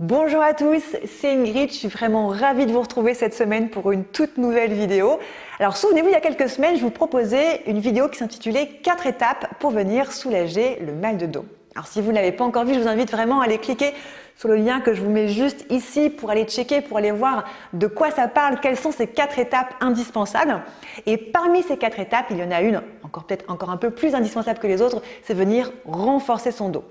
Bonjour à tous, c'est Ingrid, je suis vraiment ravie de vous retrouver cette semaine pour une toute nouvelle vidéo. Alors souvenez-vous, il y a quelques semaines, je vous proposais une vidéo qui s'intitulait 4 étapes pour venir soulager le mal de dos. Alors si vous ne l'avez pas encore vu, je vous invite vraiment à aller cliquer sur le lien que je vous mets juste ici pour aller checker, pour aller voir de quoi ça parle, quelles sont ces 4 étapes indispensables. Et parmi ces 4 étapes, il y en a une, peut-être encore un peu plus indispensable que les autres, c'est venir renforcer son dos.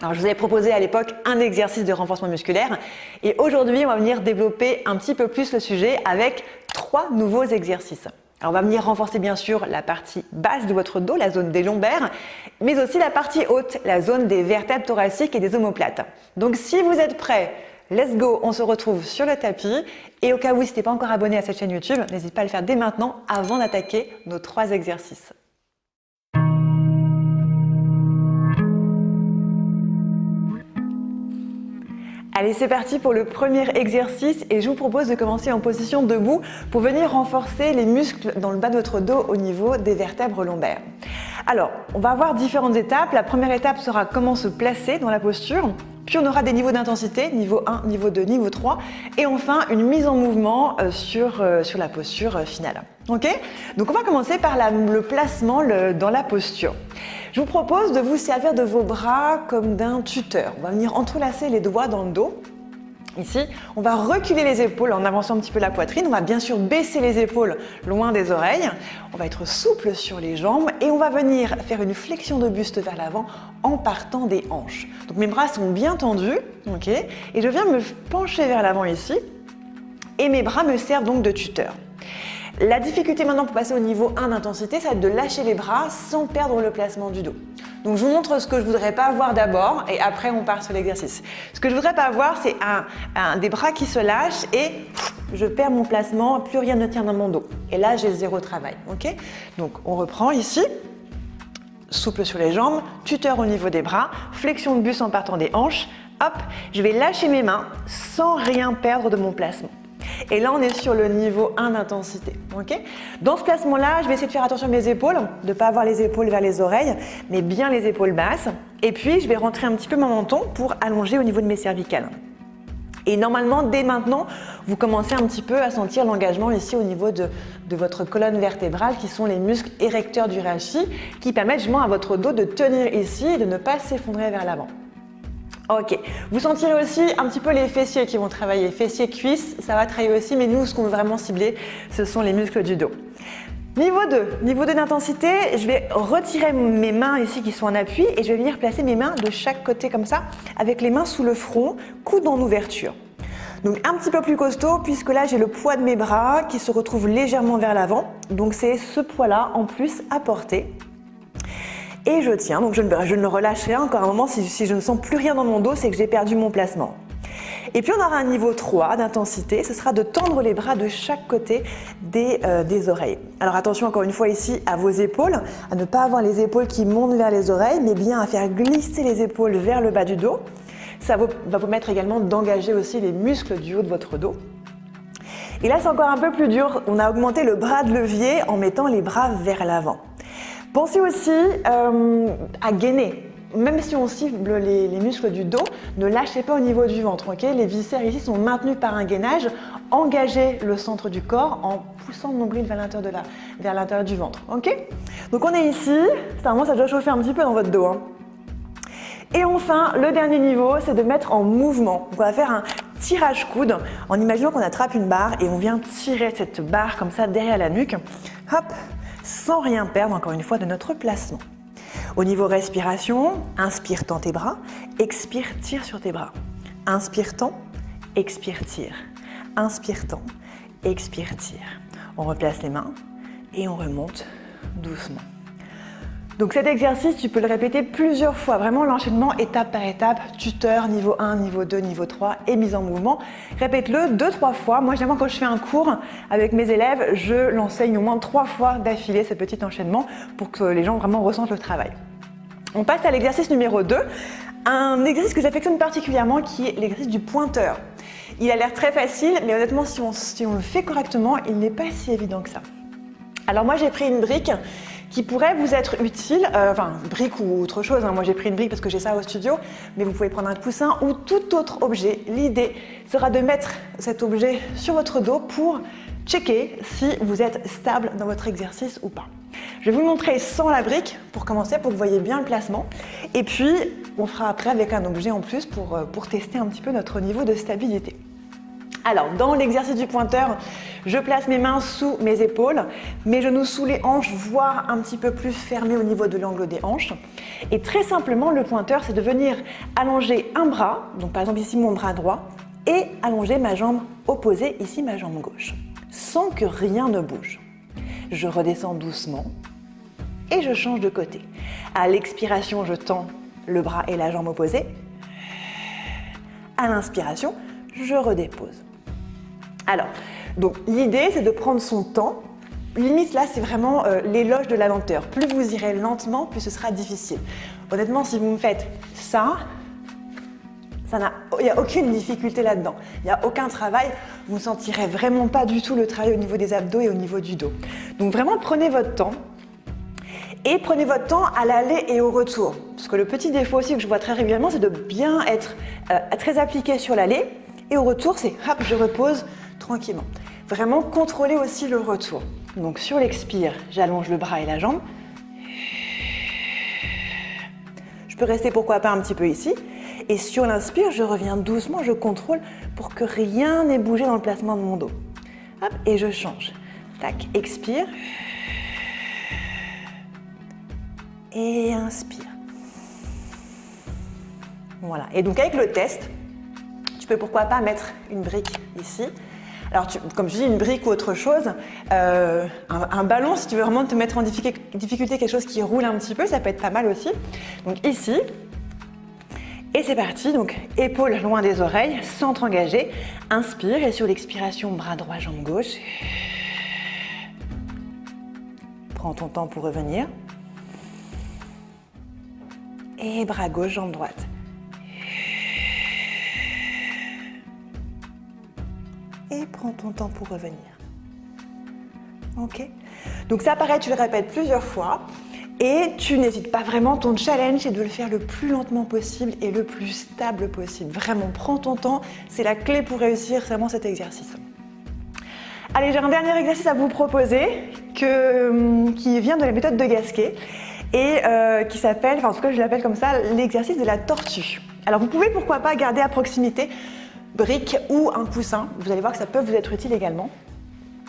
Alors, je vous avais proposé à l'époque un exercice de renforcement musculaire et aujourd'hui, on va venir développer un petit peu plus le sujet avec 3 nouveaux exercices. Alors, on va venir renforcer bien sûr la partie basse de votre dos, la zone des lombaires, mais aussi la partie haute, la zone des vertèbres thoraciques et des omoplates. Donc, si vous êtes prêts, let's go, on se retrouve sur le tapis. Et au cas où, si tu n'es pas encore abonné à cette chaîne YouTube, n'hésite pas à le faire dès maintenant avant d'attaquer nos 3 exercices. Allez, c'est parti pour le premier exercice et je vous propose de commencer en position debout pour venir renforcer les muscles dans le bas de votre dos au niveau des vertèbres lombaires. Alors, on va avoir différentes étapes. La première étape sera comment se placer dans la posture. Puis on aura des niveaux d'intensité, niveau 1, niveau 2, niveau 3. Et enfin, une mise en mouvement sur la posture finale. Ok? Donc on va commencer par le placement dans la posture. Je vous propose de vous servir de vos bras comme d'un tuteur. On va venir entrelacer les doigts dans le dos. Ici, on va reculer les épaules en avançant un petit peu la poitrine. On va bien sûr baisser les épaules loin des oreilles. On va être souple sur les jambes et on va venir faire une flexion de buste vers l'avant en partant des hanches. Donc mes bras sont bien tendus, ok, et je viens me pencher vers l'avant ici et mes bras me servent donc de tuteur. La difficulté maintenant pour passer au niveau 1 d'intensité, ça va être de lâcher les bras sans perdre le placement du dos. Donc je vous montre ce que je voudrais pas avoir d'abord et après on part sur l'exercice. Ce que je voudrais pas avoir, c'est des bras qui se lâchent et je perds mon placement, plus rien ne tient dans mon dos. Et là j'ai 0 travail, ok? Donc on reprend ici, souple sur les jambes, tuteur au niveau des bras, flexion de buste en partant des hanches, hop, je vais lâcher mes mains sans rien perdre de mon placement. Et là, on est sur le niveau 1 d'intensité. Okay? Dans ce placement-là, je vais essayer de faire attention à mes épaules, de ne pas avoir les épaules vers les oreilles, mais bien les épaules basses. Et puis, je vais rentrer un petit peu mon menton pour allonger au niveau de mes cervicales. Et normalement, dès maintenant, vous commencez un petit peu à sentir l'engagement ici au niveau de votre colonne vertébrale, qui sont les muscles érecteurs du rachis, qui permettent justement à votre dos de tenir ici et de ne pas s'effondrer vers l'avant. Ok, vous sentirez aussi un petit peu les fessiers qui vont travailler, fessiers, cuisses, ça va travailler aussi, mais nous, ce qu'on veut vraiment cibler, ce sont les muscles du dos. Niveau 2 d'intensité, je vais retirer mes mains ici qui sont en appui et je vais venir placer mes mains de chaque côté comme ça, avec les mains sous le front, coude en ouverture. Donc un petit peu plus costaud, puisque là j'ai le poids de mes bras qui se retrouve légèrement vers l'avant, donc c'est ce poids-là en plus à porter. Et je tiens, donc je ne relâcherai encore un moment. Si je ne sens plus rien dans mon dos, c'est que j'ai perdu mon placement. Et puis on aura un niveau 3 d'intensité, ce sera de tendre les bras de chaque côté des oreilles. Alors attention encore une fois ici à vos épaules, à ne pas avoir les épaules qui montent vers les oreilles, mais bien à faire glisser les épaules vers le bas du dos. Ça va vous permettre également d'engager aussi les muscles du haut de votre dos. Et là c'est encore un peu plus dur, on a augmenté le bras de levier en mettant les bras vers l'avant. Pensez aussi à gainer. Même si on cible les muscles du dos, ne lâchez pas au niveau du ventre. Okay? Les viscères ici sont maintenus par un gainage. Engagez le centre du corps en poussant le nombril vers l'intérieur du ventre. Okay? Donc on est ici. Ça doit chauffer un petit peu dans votre dos. Hein. Et enfin, le dernier niveau, c'est de mettre en mouvement. Donc on va faire un tirage coude en imaginant qu'on attrape une barre et on vient tirer cette barre comme ça derrière la nuque. Hop, sans rien perdre encore une fois de notre placement. Au niveau respiration, inspire, tends tes bras, expire, tire sur tes bras. Inspire, tends, expire, tire. Inspire, tends, expire, tire. On replace les mains et on remonte doucement. Donc cet exercice, tu peux le répéter plusieurs fois, vraiment l'enchaînement étape par étape, tuteur, niveau 1, niveau 2, niveau 3 et mise en mouvement. Répète-le 2-3 fois. Moi, généralement, quand je fais un cours avec mes élèves, je l'enseigne au moins 3 fois d'affilée, ce petit enchaînement, pour que les gens vraiment ressentent le travail. On passe à l'exercice numéro 2, un exercice que j'affectionne particulièrement qui est l'exercice du pointeur. Il a l'air très facile, mais honnêtement, si on le fait correctement, il n'est pas si évident que ça. Alors moi, j'ai pris une brique qui pourrait vous être utile, enfin brique ou autre chose, hein. Moi j'ai pris une brique parce que j'ai ça au studio, mais vous pouvez prendre un coussin ou tout autre objet. L'idée sera de mettre cet objet sur votre dos pour checker si vous êtes stable dans votre exercice ou pas. Je vais vous le montrer sans la brique pour commencer, pour que vous voyez bien le placement. Et puis, on fera après avec un objet en plus pour tester un petit peu notre niveau de stabilité. Alors, dans l'exercice du pointeur, je place mes mains sous mes épaules, mes genoux sous les hanches, voire un petit peu plus fermés au niveau de l'angle des hanches. Et très simplement, le pointeur, c'est de venir allonger un bras, donc par exemple ici mon bras droit, et allonger ma jambe opposée, ici ma jambe gauche, sans que rien ne bouge. Je redescends doucement et je change de côté. À l'expiration, je tends le bras et la jambe opposée. À l'inspiration, je redépose. Alors, donc l'idée, c'est de prendre son temps. Limite, là, c'est vraiment l'éloge de la lenteur. Plus vous irez lentement, plus ce sera difficile. Honnêtement, si vous me faites ça, il n'y a aucune difficulté là-dedans. Il n'y a aucun travail. Vous ne sentirez vraiment pas du tout le travail au niveau des abdos et au niveau du dos. Donc vraiment, prenez votre temps. Et prenez votre temps à l'aller et au retour. Parce que le petit défaut aussi que je vois très régulièrement, c'est de bien être très appliqué sur l'aller. Et au retour, c'est hop, je repose tranquillement. Vraiment contrôler aussi le retour. Donc sur l'expire, j'allonge le bras et la jambe. Je peux rester pourquoi pas un petit peu ici. Et sur l'inspire, je reviens doucement, je contrôle pour que rien n'ait bougé dans le placement de mon dos. Hop, et je change. Tac, expire. Et inspire. Voilà. Et donc avec le test, tu peux pourquoi pas mettre une brique ici. Alors, comme je dis, une brique ou autre chose, un ballon, si tu veux vraiment te mettre en difficulté quelque chose qui roule un petit peu, ça peut être pas mal aussi. Donc ici, et c'est parti. Donc épaules loin des oreilles, centre engagé. Inspire et sur l'expiration, bras droit, jambe gauche. Prends ton temps pour revenir. Et bras gauche, jambe droite. Et prends ton temps pour revenir. Ok? Donc ça, pareil, tu le répètes plusieurs fois. Et tu n'hésites pas vraiment, ton challenge est de le faire le plus lentement possible et le plus stable possible. Vraiment, prends ton temps, c'est la clé pour réussir vraiment cet exercice. Allez, j'ai un dernier exercice à vous proposer qui vient de la méthode de Gasquet et qui s'appelle, enfin en tout cas je l'appelle comme ça, l'exercice de la tortue. Alors vous pouvez pourquoi pas garder à proximité brique ou un coussin, vous allez voir que ça peut vous être utile également.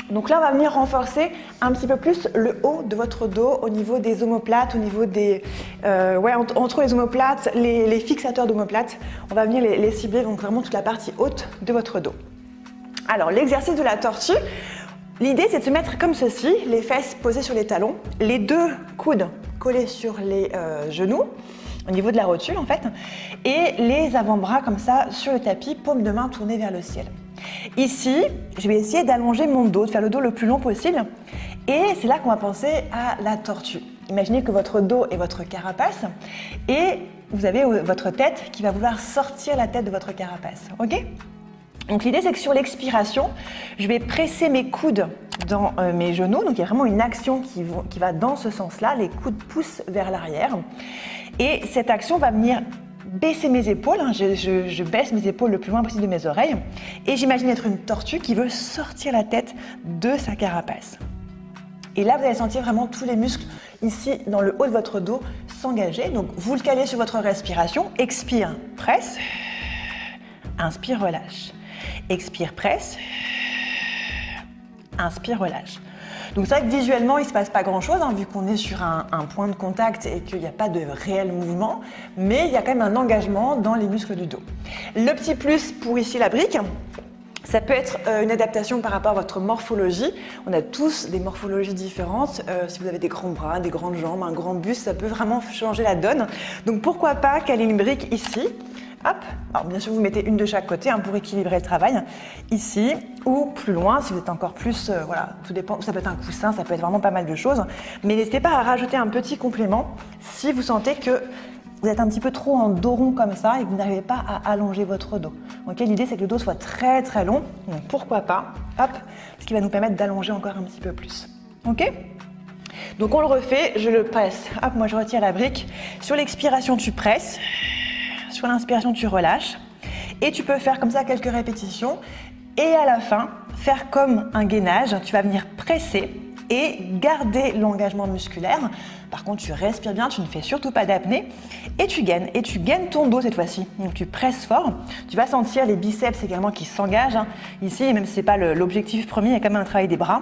Donc là, on va venir renforcer un petit peu plus le haut de votre dos au niveau des omoplates, au niveau des... entre les omoplates, les fixateurs d'omoplates, on va venir les cibler, donc vraiment toute la partie haute de votre dos. Alors, l'exercice de la tortue, l'idée c'est de se mettre comme ceci, les fesses posées sur les talons, les deux coudes collés sur les genoux, au niveau de la rotule en fait, et les avant-bras comme ça sur le tapis, paume de main tournée vers le ciel. Ici, je vais essayer d'allonger mon dos, de faire le dos le plus long possible. Et c'est là qu'on va penser à la tortue. Imaginez que votre dos est votre carapace et vous avez votre tête qui va vouloir sortir la tête de votre carapace. Ok ? Donc l'idée c'est que sur l'expiration, je vais presser mes coudes dans mes genoux. Donc il y a vraiment une action qui va dans ce sens-là. Les coudes poussent vers l'arrière. Et cette action va venir baisser mes épaules, hein. Je baisse mes épaules le plus loin possible de mes oreilles et j'imagine être une tortue qui veut sortir la tête de sa carapace. Et là, vous allez sentir vraiment tous les muscles ici dans le haut de votre dos s'engager. Donc, vous le calez sur votre respiration. Expire, presse. Inspire, relâche. Expire, presse. Inspire, relâche. Donc c'est vrai que visuellement, il ne se passe pas grand-chose, hein, vu qu'on est sur un point de contact et qu'il n'y a pas de réel mouvement, mais il y a quand même un engagement dans les muscles du dos. Le petit plus pour ici la brique, ça peut être une adaptation par rapport à votre morphologie. On a tous des morphologies différentes. Si vous avez des grands bras, des grandes jambes, un grand buste, ça peut vraiment changer la donne. Donc pourquoi pas caler une brique ici. Hop. Alors bien sûr, vous mettez une de chaque côté hein, pour équilibrer le travail. Ici ou plus loin, si vous êtes encore plus, voilà, tout dépend. Ça peut être un coussin, ça peut être vraiment pas mal de choses. Mais n'hésitez pas à rajouter un petit complément si vous sentez que vous êtes un petit peu trop en dos rond comme ça et que vous n'arrivez pas à allonger votre dos. Okay, l'idée c'est que le dos soit très très long. Donc pourquoi pas, hop, ce qui va nous permettre d'allonger encore un petit peu plus. Ok ? Donc on le refait, je le presse. Hop, moi je retire la brique. Sur l'expiration, tu presses. Sur l'inspiration, tu relâches. Et tu peux faire comme ça quelques répétitions. Et à la fin, faire comme un gainage. Tu vas venir presser et garder l'engagement musculaire. Par contre, tu respires bien, tu ne fais surtout pas d'apnée. Et tu gaines ton dos cette fois-ci. Donc tu presses fort. Tu vas sentir les biceps également qui s'engagent. Ici, même si ce n'est pas l'objectif premier, il y a quand même un travail des bras.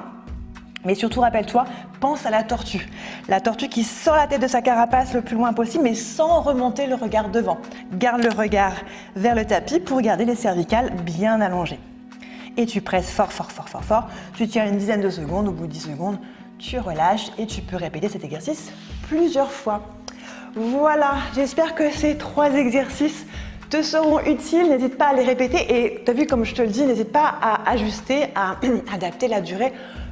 Mais surtout, rappelle-toi, pense à la tortue. La tortue qui sort la tête de sa carapace le plus loin possible, mais sans remonter le regard devant. Garde le regard vers le tapis pour garder les cervicales bien allongées. Et tu presses fort, fort, fort, fort, fort. Tu tiens une dizaine de secondes. Au bout de 10 secondes, tu relâches et tu peux répéter cet exercice plusieurs fois. Voilà, j'espère que ces 3 exercices te seront utiles. N'hésite pas à les répéter et tu as vu comme je te le dis, n'hésite pas à ajuster, à adapter la durée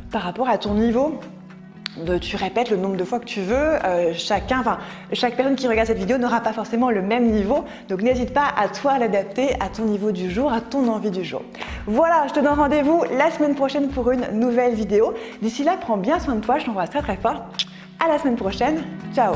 par rapport à ton niveau. Tu répètes le nombre de fois que tu veux. Chaque personne qui regarde cette vidéo n'aura pas forcément le même niveau. Donc n'hésite pas à toi l'adapter à ton niveau du jour, à ton envie du jour. Voilà, je te donne rendez-vous la semaine prochaine pour une nouvelle vidéo. D'ici là, prends bien soin de toi. Je t'embrasse très très fort. À la semaine prochaine. Ciao.